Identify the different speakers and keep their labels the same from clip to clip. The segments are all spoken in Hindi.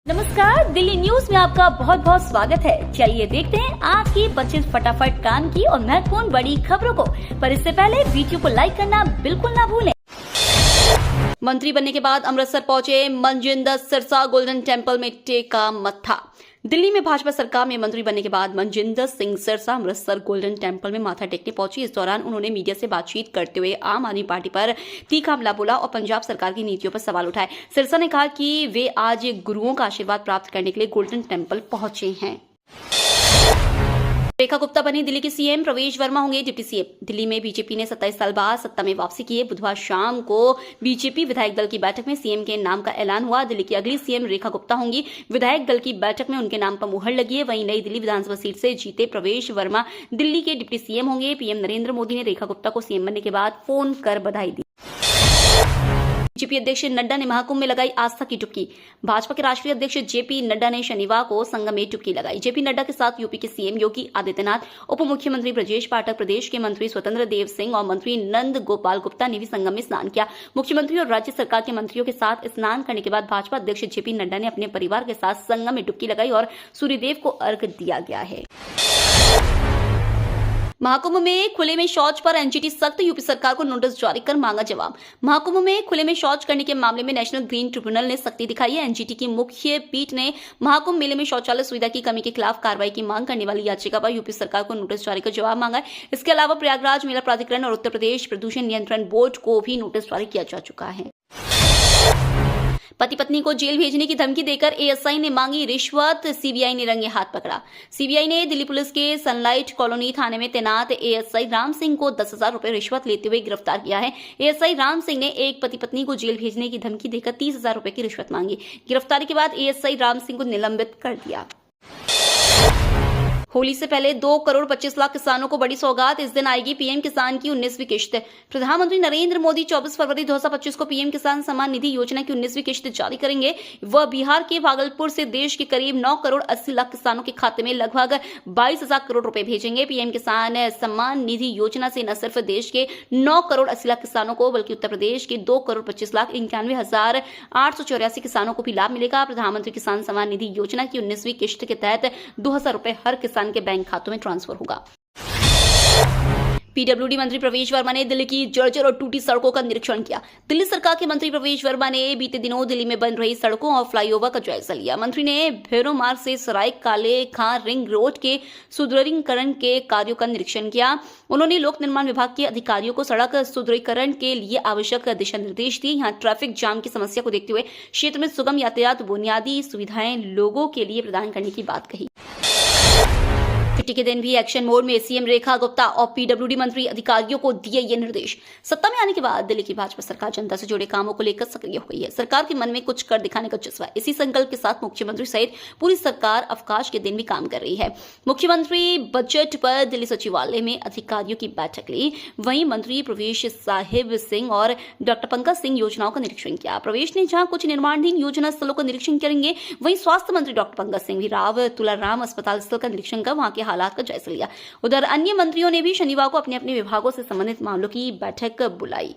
Speaker 1: नमस्कार, दिल्ली न्यूज में आपका बहुत बहुत स्वागत है। चलिए देखते हैं आज की 25 फटाफट काम की और महत्वपूर्ण बड़ी खबरों को। पर इससे पहले वीडियो को लाइक करना बिल्कुल ना भूलें। मंत्री बनने के बाद अमृतसर पहुंचे मनजिंदर सिरसा, गोल्डन टेम्पल में टेका मत्था। दिल्ली में भाजपा सरकार में मंत्री बनने के बाद मनजिंदर सिंह सिरसा अमृतसर गोल्डन टेम्पल में माथा टेकने पहुंची। इस दौरान उन्होंने मीडिया से बातचीत करते हुए आम आदमी पार्टी पर तीखा हमला बोला और पंजाब सरकार की नीतियों पर सवाल उठाए। सिरसा ने कहा कि वे आज गुरुओं का आशीर्वाद प्राप्त करने के लिए गोल्डन टेम्पल पहुंचे हैं। रेखा गुप्ता बनी दिल्ली की सीएम, प्रवेश वर्मा होंगे डिप्टी सीएम। दिल्ली में बीजेपी ने 27 साल बाद सत्ता में वापसी की है। बुधवार शाम को बीजेपी विधायक दल की बैठक में सीएम के नाम का ऐलान हुआ। दिल्ली की अगली सीएम रेखा गुप्ता होंगी। विधायक दल की बैठक में उनके नाम पर मुहर लगी है। वहीं नई दिल्ली विधानसभा सीट से जीते प्रवेश वर्मा दिल्ली के डिप्टी सीएम होंगे। पीएम नरेंद्र मोदी ने रेखा गुप्ता को सीएम बनने के बाद फोन कर बधाई दी। बीजेपी अध्यक्ष नड्डा ने महाकुंभ में लगाई आस्था की डुबकी। भाजपा के राष्ट्रीय अध्यक्ष जेपी नड्डा ने शनिवार को संगम में डुबकी लगाई। जेपी नड्डा के साथ यूपी के सीएम योगी आदित्यनाथ, उप मुख्यमंत्री ब्रजेश पाठक, प्रदेश के मंत्री स्वतंत्र देव सिंह और मंत्री नंद गोपाल गुप्ता ने भी संगम में स्नान किया। मुख्यमंत्री और राज्य सरकार के मंत्रियों के साथ स्नान करने के बाद भाजपा अध्यक्ष जेपी नड्डा ने अपने परिवार के साथ संगम में डुबकी लगाई और सूर्यदेव को अर्घ्य दिया गया है। महाकुंभ में खुले में शौच पर एनजीटी सख्त, यूपी सरकार को नोटिस जारी कर मांगा जवाब। महाकुंभ में खुले में शौच करने के मामले में नेशनल ग्रीन ट्रिब्यूनल ने सख्ती दिखाई है। एनजीटी की मुख्य पीठ ने महाकुंभ मेले में शौचालय सुविधा की कमी के खिलाफ कार्रवाई की मांग करने वाली याचिका पर यूपी सरकार को नोटिस जारी कर जवाब मांगा है। इसके अलावा प्रयागराज मेला प्राधिकरण और उत्तर प्रदेश प्रदूषण नियंत्रण बोर्ड को भी नोटिस जारी किया जा चुका है। पति पत्नी को जेल भेजने की धमकी देकर एएसआई ने मांगी रिश्वत, सीबीआई ने रंगे हाथ पकड़ा। सीबीआई ने दिल्ली पुलिस के सनलाइट कॉलोनी थाने में तैनात एएसआई राम सिंह को 10,000 रुपए रिश्वत लेते हुए गिरफ्तार किया है। एएसआई राम सिंह ने एक पति पत्नी को जेल भेजने की धमकी देकर 30,000 रुपए की रिश्वत मांगी। गिरफ्तारी के बाद एएसआई राम सिंह को निलंबित कर दिया। होली से पहले 2 करोड़ 25 लाख किसानों को बड़ी सौगात। इस दिन आएगी पीएम किसान की 19वीं किश्त। प्रधानमंत्री नरेंद्र मोदी 24 फरवरी 2025 को पीएम किसान सम्मान निधि योजना की 19वीं किश्त जारी करेंगे। वह बिहार के भागलपुर से देश के करीब 9 करोड़ 80 लाख किसानों के खाते में लगभग 22,000 करोड़ रुपए भेजेंगे। पीएम किसान सम्मान निधि योजना से न सिर्फ देश के 9 करोड़ 80 लाख किसानों को बल्कि उत्तर प्रदेश के 2 करोड़ 25 लाख 91,884 किसानों को भी लाभ मिलेगा। प्रधानमंत्री किसान सम्मान निधि योजना की 19वीं किश्त के तहत 2,000 रुपए हर किसान के बैंक खातों में ट्रांसफर होगा। पीडब्ल्यूडी मंत्री प्रवेश वर्मा ने दिल्ली की जर्जर और टूटी सड़कों का निरीक्षण किया। दिल्ली सरकार के मंत्री प्रवेश वर्मा ने बीते दिनों दिल्ली में बन रही सड़कों और फ्लाईओवर का जायजा लिया। मंत्री ने भैरव मार्ग से सराय काले खां रिंग रोड के सुदृढ़ीकरण के कार्यों का निरीक्षण किया। उन्होंने लोक निर्माण विभाग के अधिकारियों को सड़क सुदृढ़ीकरण के लिए आवश्यक दिशा निर्देश दिए। यहाँ ट्रैफिक जाम की समस्या को देखते हुए क्षेत्र में सुगम यातायात बुनियादी सुविधाएं लोगों के लिए प्रदान करने की बात कही। छुट्टी के दिन भी एक्शन मोड में सीएम रेखा गुप्ता और पीडब्ल्यूडी मंत्री अधिकारियों को दिए ये निर्देश। सत्ता में आने के बाद दिल्ली की भाजपा सरकार जनता से जुड़े कामों को लेकर सक्रिय हो गई है। सरकार के मन में कुछ कर दिखाने का जज्बा है। इसी संकल्प के साथ मुख्यमंत्री सहित पूरी सरकार अवकाश के दिन भी काम कर रही है। मुख्यमंत्री बजट पर दिल्ली सचिवालय में अधिकारियों की बैठक ली। वहीं मंत्री प्रवेश साहिब सिंह और डॉक्टर पंकज सिंह योजनाओं का निरीक्षण किया। प्रवेश ने जहां कुछ निर्माणाधीन योजना स्थलों का निरीक्षण करेंगे, वहीं स्वास्थ्य मंत्री डॉक्टर पंकज सिंह भी राव तुलाराम अस्पताल स्थल का निरीक्षण कर वहां के हालात का जायजा लिया। उधर अन्य मंत्रियों ने भी शनिवार को अपने अपने विभागों से संबंधित मामलों की बैठक बुलाई।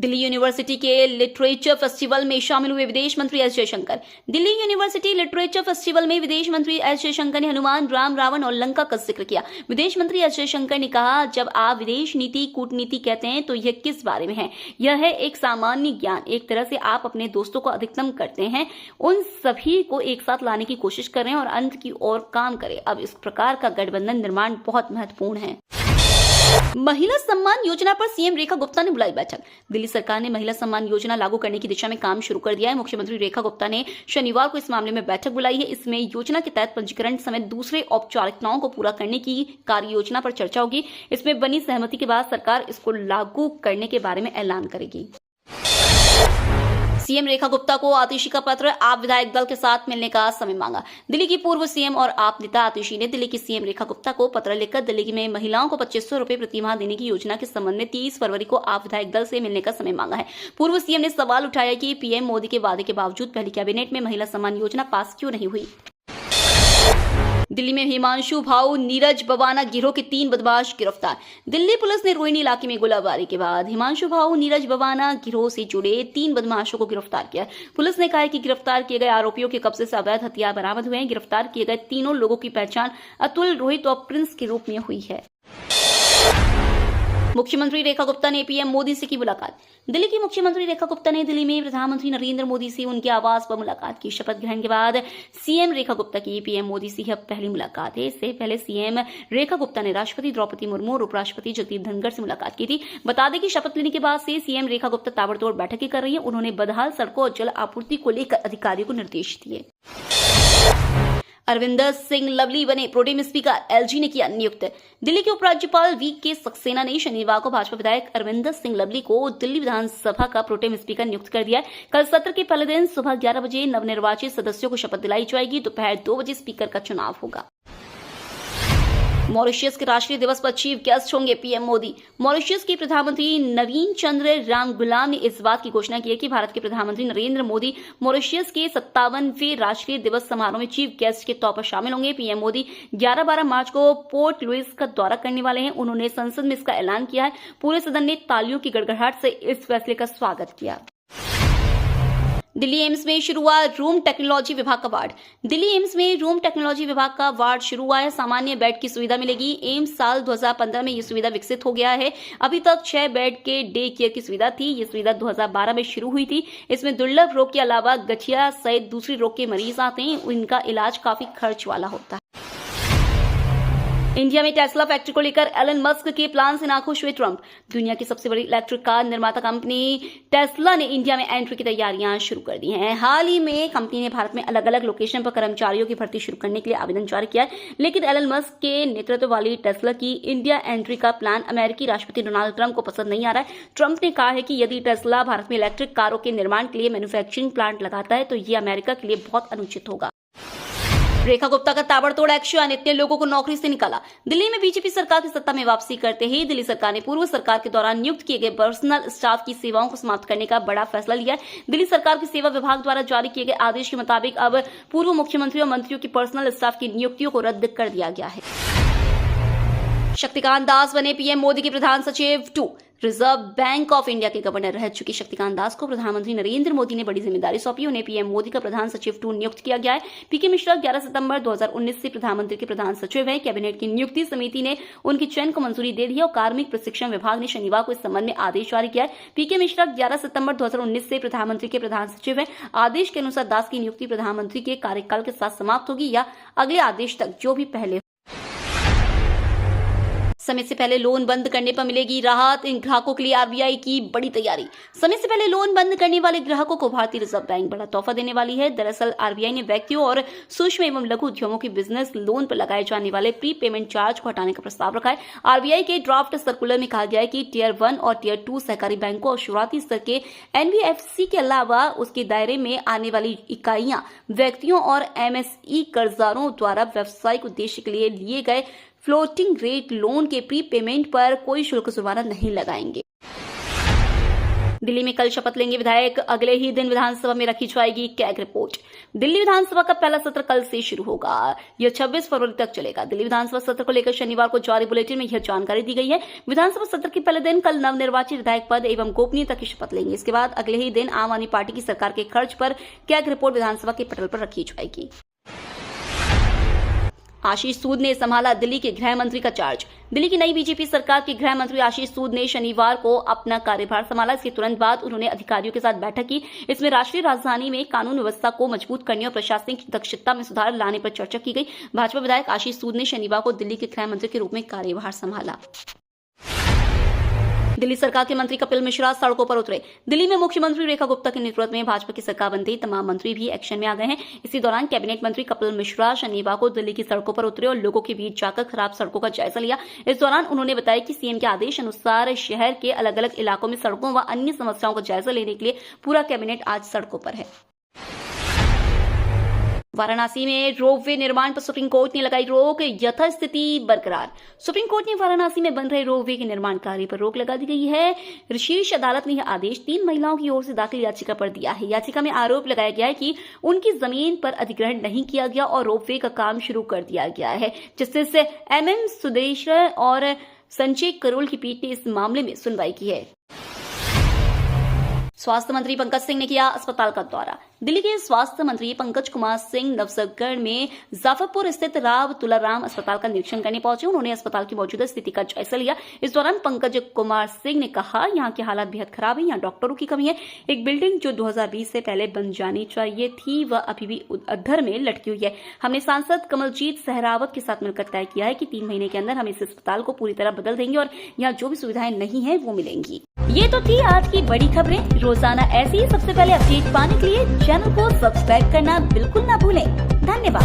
Speaker 1: दिल्ली यूनिवर्सिटी के लिटरेचर फेस्टिवल में शामिल हुए विदेश मंत्री S Jaishankar. Delhi university literature festival में विदेश मंत्री एस जयशंकर ने हनुमान, राम, रावण और लंका का जिक्र किया। विदेश मंत्री एस जयशंकर ने कहा, जब आप विदेश नीति कूटनीति कहते हैं तो यह किस बारे में है? यह है एक सामान्य ज्ञान। एक तरह से आप अपने दोस्तों को अधिकतम करते हैं, उन सभी को एक साथ लाने की कोशिश कर रहे हैं और अंत की ओर काम करें। अब इस प्रकार का गठबंधन निर्माण बहुत महत्वपूर्ण है। महिला सम्मान योजना पर सीएम रेखा गुप्ता ने बुलाई बैठक। दिल्ली सरकार ने महिला सम्मान योजना लागू करने की दिशा में काम शुरू कर दिया है। मुख्यमंत्री रेखा गुप्ता ने शनिवार को इस मामले में बैठक बुलाई है। इसमें योजना के तहत पंजीकरण समेत दूसरे औपचारिकताओं को पूरा करने की कार्य योजना पर चर्चा होगी। इसमें बनी सहमति के बाद सरकार इसको लागू करने के बारे में ऐलान करेगी। सीएम रेखा गुप्ता को आतिशी का पत्र, आप विधायक दल के साथ मिलने का समय मांगा। दिल्ली की पूर्व सीएम और आप नेता आतिशी ने दिल्ली की सीएम रेखा गुप्ता को पत्र लिखकर दिल्ली में महिलाओं को 2500 रुपए प्रति माह देने की योजना के संबंध में 30 फरवरी को आप विधायक दल से मिलने का समय मांगा है। पूर्व सीएम ने सवाल उठाया कि पीएम मोदी के वादे के बावजूद पहली कैबिनेट में महिला सम्मान योजना पास क्यों नहीं हुई। दिल्ली में हिमांशु भाऊ नीरज बवाना गिरोह के 3 बदमाश गिरफ्तार। दिल्ली पुलिस ने रोहिणी इलाके में गोलाबारी के बाद हिमांशु भाऊ नीरज बवाना गिरोह से जुड़े 3 बदमाशों को गिरफ्तार किया। पुलिस ने कहा है कि गिरफ्तार किए गए आरोपियों के कब्जे से अवैध हथियार बरामद हुए हैं। गिरफ्तार किए गए तीनों लोगों की पहचान अतुल, रोहित और प्रिंस के रूप में हुई है। मुख्यमंत्री रेखा गुप्ता ने पीएम मोदी से की मुलाकात। दिल्ली की मुख्यमंत्री रेखा गुप्ता ने दिल्ली में प्रधानमंत्री नरेंद्र मोदी से उनके आवास पर मुलाकात की। शपथ ग्रहण के बाद सीएम रेखा गुप्ता की पीएम मोदी से यह पहली मुलाकात है। इससे पहले सीएम रेखा गुप्ता ने राष्ट्रपति द्रौपदी मुर्मू और उपराष्ट्रपति जगदीप धनखड़ से मुलाकात की थी। बता दें कि शपथ लेने के बाद से सीएम रेखा गुप्ता ताबड़तोड़ बैठकें कर रही है। उन्होंने बदहाल सड़कों और जल आपूर्ति को लेकर अधिकारियों को निर्देश दिए। अरविंदर सिंह लवली बने प्रोटेम स्पीकर, एलजी ने किया नियुक्त। दिल्ली के उपराज्यपाल वी.के. सक्सेना ने शनिवार को भाजपा विधायक अरविंदर सिंह लवली को दिल्ली विधानसभा का प्रोटेम स्पीकर नियुक्त कर दिया। कल सत्र के पहले दिन सुबह 11 बजे नवनिर्वाचित सदस्यों को शपथ दिलाई जाएगी। दोपहर 2 बजे स्पीकर का चुनाव होगा। मॉरिशस के राष्ट्रीय दिवस पर चीफ गेस्ट होंगे पीएम मोदी। मॉरिशस के प्रधानमंत्री नवीन चंद्र रामगुलाम ने इस बात की घोषणा की है कि भारत के प्रधानमंत्री नरेंद्र मोदी मॉरिशस के 57वें राष्ट्रीय दिवस समारोह में चीफ गेस्ट के तौर पर शामिल होंगे। पीएम मोदी 11-12 मार्च को पोर्ट लुइस का दौरा करने वाले हैं। उन्होंने संसद में इसका ऐलान किया है। पूरे सदन ने तालियों की गड़गड़ाहट से इस फैसले का स्वागत किया। दिल्ली एम्स में शुरू हुआ रूम टेक्नोलॉजी विभाग का वार्ड। दिल्ली एम्स में रूम टेक्नोलॉजी विभाग का वार्ड शुरू हुआ है। सामान्य बेड की सुविधा मिलेगी। एम्स साल 2015 में यह सुविधा विकसित हो गया है। अभी तक 6 बेड के डे केयर की सुविधा थी। ये सुविधा 2012 में शुरू हुई थी। इसमें दुर्लभ रोग के अलावा गठिया सहित दूसरी रोग के मरीज आते हैं। इनका इलाज काफी खर्च वाला होता है। इंडिया में टेस्ला फैक्ट्री को लेकर एलन मस्क के प्लान से नाखुश हुए ट्रंप। दुनिया की सबसे बड़ी इलेक्ट्रिक कार निर्माता कंपनी टेस्ला ने इंडिया में एंट्री की तैयारियां शुरू कर दी हैं। हाल ही में कंपनी ने भारत में अलग अलग लोकेशन पर कर्मचारियों की भर्ती शुरू करने के लिए आवेदन जारी किया है। लेकिन एलन मस्क के नेतृत्व वाली टेस्ला की इंडिया एंट्री का प्लान अमेरिकी राष्ट्रपति डोनाल्ड ट्रंप को पसंद नहीं आ रहा है। ट्रंप ने कहा है कि यदि टेस्ला भारत में इलेक्ट्रिक कारों के निर्माण के लिए मैन्युफैक्चरिंग प्लांट लगाता है तो यह अमेरिका के लिए बहुत अनुचित होगा। रेखा गुप्ता का ताबड़तोड़ एक्शन, इतने लोगों को नौकरी से निकाला। दिल्ली में बीजेपी सरकार की सत्ता में वापसी करते ही दिल्ली सरकार ने पूर्व सरकार के दौरान नियुक्त किए गए पर्सनल स्टाफ की सेवाओं को समाप्त करने का बड़ा फैसला लिया है। दिल्ली सरकार के सेवा विभाग द्वारा जारी किए गए आदेश के मुताबिक अब पूर्व मुख्यमंत्री और मंत्रियों की पर्सनल स्टाफ की नियुक्तियों को रद्द कर दिया गया है। शक्तिकांत दास बने पीएम मोदी के प्रधान सचिव 2। रिजर्व बैंक ऑफ इंडिया के गवर्नर रह चुके शक्तिकांत दास को प्रधानमंत्री नरेंद्र मोदी ने बड़ी जिम्मेदारी सौंपी। उन्हें पीएम मोदी का प्रधान सचिव 2 नियुक्त किया गया है। पीके मिश्रा 11 सितंबर 2019 से प्रधानमंत्री के प्रधान सचिव हैं। कैबिनेट की नियुक्ति समिति ने उनके चयन को मंजूरी दे दी है और कार्मिक प्रशिक्षण विभाग ने शनिवार को इस संबंध में आदेश जारी किया है। पीके मिश्रा 11 सितंबर 2019 से प्रधानमंत्री के प्रधान सचिव हैं। आदेश के अनुसार दास की नियुक्ति प्रधानमंत्री के कार्यकाल के साथ समाप्त होगी या अगले आदेश तक, जो भी पहले। समय से पहले लोन बंद करने पर मिलेगी राहत। इन ग्राहकों के लिए आरबीआई की बड़ी तैयारी। समय से पहले लोन बंद करने वाले ग्राहकों को भारतीय रिजर्व बैंक बड़ा तोहफा देने वाली है। दरअसल आरबीआई ने व्यक्तियों और सूक्ष्म एवं लघु उद्यमों की बिजनेस लोन पर लगाए जाने वाले प्री पेमेंट चार्ज को हटाने का प्रस्ताव रखा है। आरबीआई के ड्राफ्ट सर्कुलर में कहा गया है कि टियर 1 और टियर 2 सहकारी बैंकों और शुरुआती स्तर के एनबीएफसी के अलावा उसके दायरे में आने वाली इकाइयां व्यक्तियों और एमएसई कर्जदारों द्वारा व्यावसायिक उद्देश्य के लिए लिए गए फ्लोटिंग रेट लोन के प्री पेमेंट पर कोई शुल्क जुर्माना नहीं लगाएंगे। दिल्ली में कल शपथ लेंगे विधायक। अगले ही दिन विधानसभा में रखी जाएगी कैग रिपोर्ट। दिल्ली विधानसभा का पहला सत्र कल से शुरू होगा। यह 26 फरवरी तक चलेगा। दिल्ली विधानसभा सत्र को लेकर शनिवार को जारी बुलेटिन में यह जानकारी दी गई है। विधानसभा सत्र के पहले दिन कल नवनिर्वाचित विधायक पद एवं गोपनीयता की शपथ लेंगे। इसके बाद अगले ही दिन आम आदमी पार्टी की सरकार के खर्च पर कैग रिपोर्ट विधानसभा के पटल पर रखी जाएगी। आशीष सूद ने संभाला दिल्ली के गृह मंत्री का चार्ज। दिल्ली की नई बीजेपी सरकार के गृह मंत्री आशीष सूद ने शनिवार को अपना कार्यभार संभाला। इसके तुरंत बाद उन्होंने अधिकारियों के साथ बैठक की। इसमें राष्ट्रीय राजधानी में कानून व्यवस्था को मजबूत करने और प्रशासनिक दक्षता में सुधार लाने पर चर्चा की गई। भाजपा विधायक आशीष सूद ने शनिवार को दिल्ली के गृह मंत्री के रूप में कार्यभार संभाला। दिल्ली सरकार के मंत्री कपिल मिश्रा सड़कों पर उतरे। दिल्ली में मुख्यमंत्री रेखा गुप्ता के नेतृत्व में भाजपा की सरकार बनते ही तमाम मंत्री भी एक्शन में आ गए हैं। इसी दौरान कैबिनेट मंत्री कपिल मिश्रा शनिवार को दिल्ली की सड़कों पर उतरे और लोगों के बीच जाकर खराब सड़कों का जायजा लिया। इस दौरान उन्होंने बताया कि सीएम के आदेश अनुसार शहर के अलग अलग इलाकों में सड़कों व अन्य समस्याओं का जायजा लेने के लिए पूरा कैबिनेट आज सड़कों पर है। वाराणसी में रोपवे निर्माण पर सुप्रीम कोर्ट ने लगाई रोक, यथास्थिति बरकरार। सुप्रीम कोर्ट ने वाराणसी में बन रहे रोपवे के निर्माण कार्य पर रोक लगा दी गई है। शीर्ष अदालत ने यह आदेश 3 महिलाओं की ओर से दाखिल याचिका पर दिया है। याचिका में आरोप लगाया गया है कि उनकी जमीन पर अधिग्रहण नहीं किया गया और रोपवे का काम शुरू कर दिया गया है। जस्टिस MM सुदेश्वर और संजय करोल की पीठ ने इस मामले में सुनवाई की है। स्वास्थ्य मंत्री पंकज सिंह ने किया अस्पताल का दौरा। दिल्ली के स्वास्थ्य मंत्री पंकज कुमार सिंह नवसरगढ़ में जाफरपुर स्थित राव तुलाराम अस्पताल का निरीक्षण करने पहुंचे। उन्होंने अस्पताल की मौजूदा स्थिति का जायजा लिया। इस दौरान पंकज कुमार सिंह ने कहा, यहाँ के हालात बेहद खराब है, यहाँ डॉक्टरों की कमी है। एक बिल्डिंग जो 2020 से पहले बन जानी चाहिए थी वह अभी भी अधर में लटकी हुई है। हमने सांसद कमलजीत सहरावत के साथ मिलकर तय किया है कि 3 महीने के अंदर हम इस अस्पताल को पूरी तरह बदल देंगे और यहाँ जो भी सुविधाएं नहीं है वो मिलेंगी। ये तो थी आज की बड़ी खबरें। रोजाना ऐसी ही सबसे पहले अपडेट पाने के लिए चैनल को सब्सक्राइब करना बिल्कुल ना भूलें। धन्यवाद।